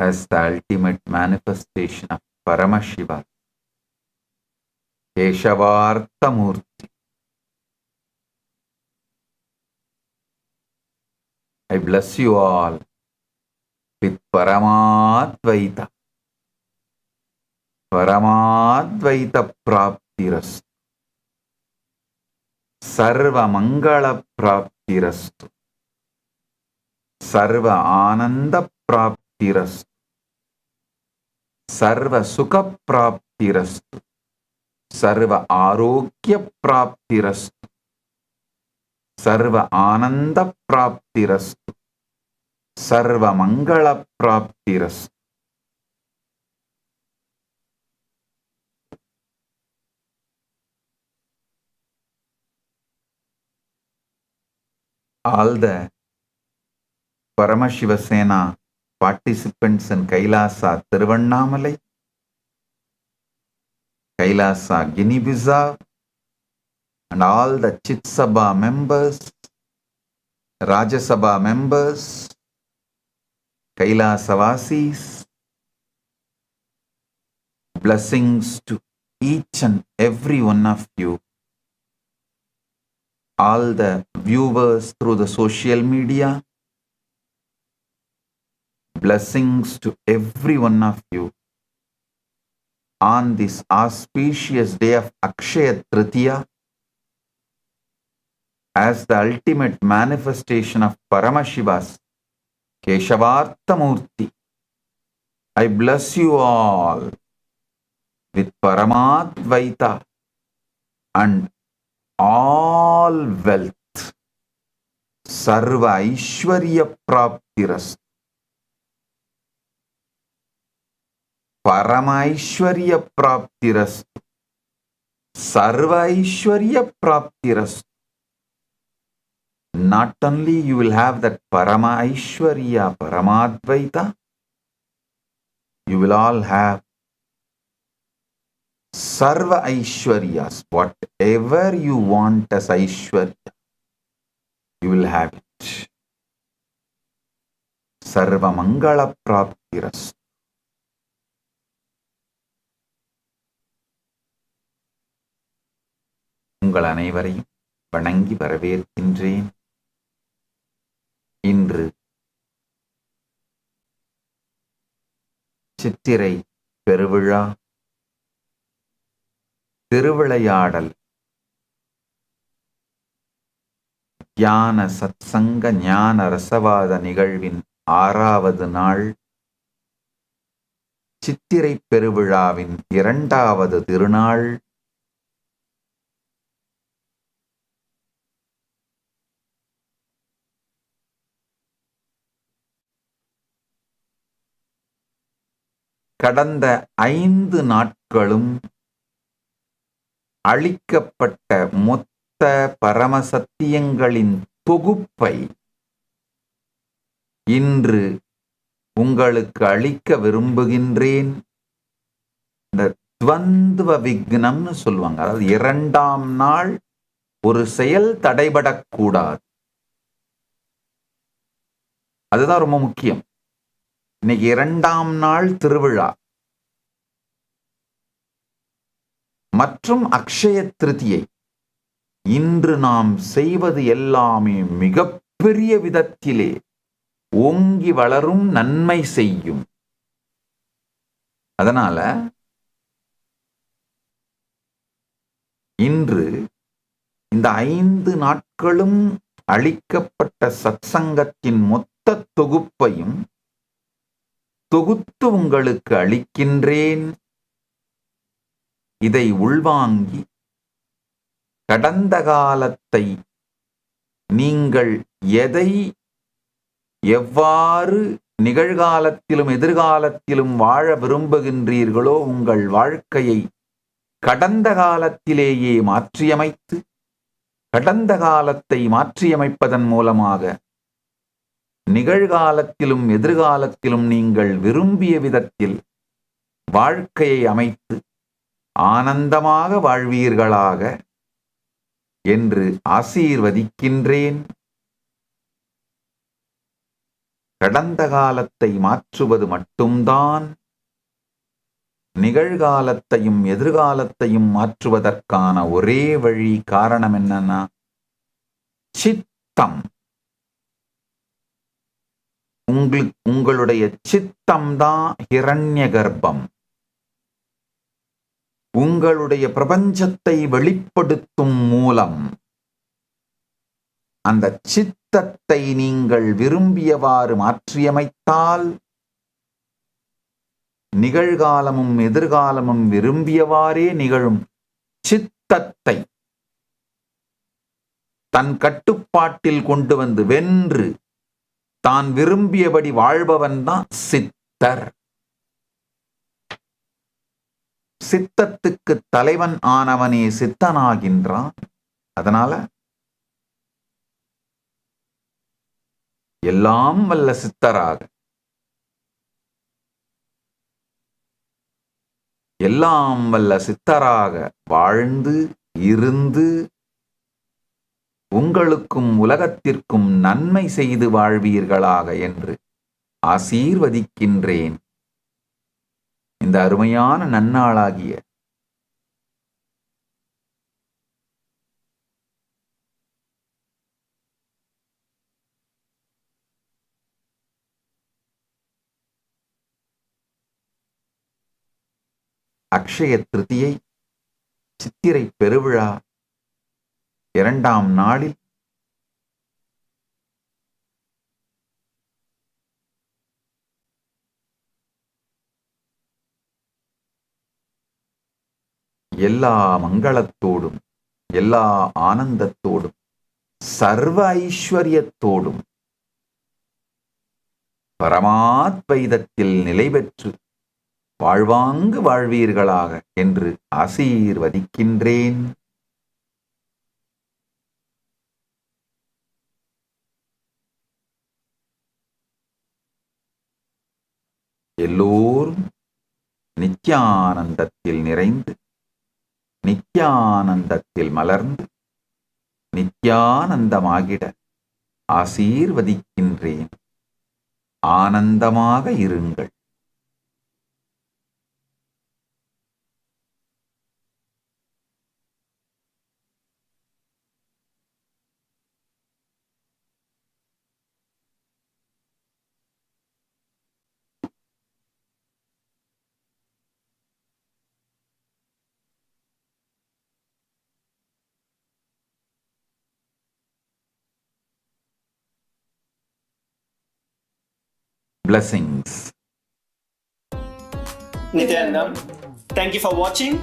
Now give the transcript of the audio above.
as the ultimate manifestation of Paramashiva, Keshavartha Murti. I bless you all with Paramadvaita. Paramadvaita Praptirastu. Sarva Mangala Praptirastu. Sarva Ananda Praptirastu. Sarva Sukha Praptirastu. Sarva Arogya Praptirastu. Sarva Ananda Praptirastu. Sarva Mangala Praptirastu. All the Paramashiva Sena participants in Kailasa Tiruvannamalai, Kailasa Guinea-Bissau, and all the Chit Sabha members, Rajya Sabha members, Kailasa-vasis, blessings to each and every one of you, all the viewers through the social media, blessings to every one of you on this auspicious day of Akshaya Tritiya, as the ultimate manifestation of Paramashiva's Keshavartha Murti. I bless you all with Paramadvaita and all wealth. Sarva Aishwarya Praptirastu. Paramaishwarya Praptirastu. Sarva Aishwarya Praptirastu. Not only you will have that Parama Aishwarya, Paramadvaita, you will all have Sarva Aishwaryas. Whatever you want as Aishwarya, you will have it. Sarva Mangala Praptirastu. உங்கள் அனைவரையும் வணங்கி வரவேற்கின்றேன். இன்று சித்திரை பெருவிழா திருவிளையாடல் ஞான சத்சங்க ஞான ரசவாத நிகழ்வின் 6வது நாள், சித்திரை பெருவிழாவின் 2வது திருநாள். கடந்த 5 நாட்களும் அளிக்கப்பட்ட மொத்த பரமசத்தியங்களின் தொகுப்பை இன்று உங்களுக்கு அளிக்க விரும்புகின்றேன். இந்த துவந்துவ விக்னம்னு சொல்லுவாங்க. அதாவது 2ஆம் நாள் ஒரு செயல் தடைபடக்கூடாது. அதுதான் ரொம்ப முக்கியம். இன்னைக்கு 2ஆம் நாள் திருவிழா மற்றும் அக்ஷய திருதியை. இன்று நாம் செய்வது எல்லாமே மிகப்பெரிய விதத்திலே ஓங்கி வளரும், நன்மை செய்யும். அதனால இன்று இந்த 5 நாட்களும் அளிக்கப்பட்ட சத்சங்கத்தின் மொத்த தொகுப்பையும் தொகுத்து உங்களுக்கு அளிக்கின்றேன். இதை உள்வாங்கி கடந்த காலத்தை நீங்கள் எதை எவ்வாறு நிகழ்காலத்திலும் எதிர்காலத்திலும் வாழ விரும்புகின்றீர்களோ உங்கள் வாழ்க்கையை கடந்த காலத்திலேயே மாற்றியமைத்து, கடந்த காலத்தை மாற்றியமைப்பதன் மூலமாக நிகழ்காலத்திலும் எதிர்காலத்திலும் நீங்கள் விரும்பிய விதத்தில் வாழ்க்கையை அமைத்து ஆனந்தமாக வாழ்வீர்களாக என்று ஆசீர்வதிக்கின்றேன். கடந்த காலத்தை மாற்றுவது மட்டும்தான் நிகழ்காலத்தையும் எதிர்காலத்தையும் மாற்றுவதற்கான ஒரே வழி. காரணம் என்னன்னா, சித்தம். உங்களுடைய சித்தம்தான் ஹிரண்ய கர்ப்பம். உங்களுடைய பிரபஞ்சத்தை வெளிப்படுத்தும் மூலம். அந்த சித்தத்தை நீங்கள் விரும்பியவாறு மாற்றியமைத்தால் நிகழ்காலமும் எதிர்காலமும் விரும்பியவாறே நிகழும். சித்தத்தை தன் கட்டுப்பாட்டில் கொண்டு வந்து வென்று தான் விரும்பியபடி வாழ்பவன் தான் சித்தர். சித்தத்துக்கு தலைவன் ஆனவனே சித்தனாகின்றான். அதனால எல்லாம் வல்ல சித்தராக, எல்லாம் வல்ல சித்தராக வாழ்ந்து இருந்து உங்களுக்கும் உலகத்திற்கும் நன்மை செய்து வாழ்வீர்களாக என்று ஆசீர்வதிக்கின்றேன். இந்த அருமையான நன்னாளாகிய அக்ஷய திருதியை சித்திரை பெருவிழா 2ஆம் நாளில் எல்லா மங்களத்தோடும், எல்லா ஆனந்தத்தோடும், சர்வ ஐஸ்வர்யத்தோடும் பரமாத்வைதத்தில் நிலை பெற்று வாழ்வாங்கு வாழ்வீர்களாக என்று ஆசீர்வதிக்கின்றேன். எல்லோரும் நித்யானந்தத்தில் நிறைந்து, நித்யானந்தத்தில் மலர்ந்து, நித்யானந்தமாகிட ஆசீர்வதிக்கின்றேன். ஆனந்தமாக இருங்கள். Blessings. Nityanandam, thank you for watching.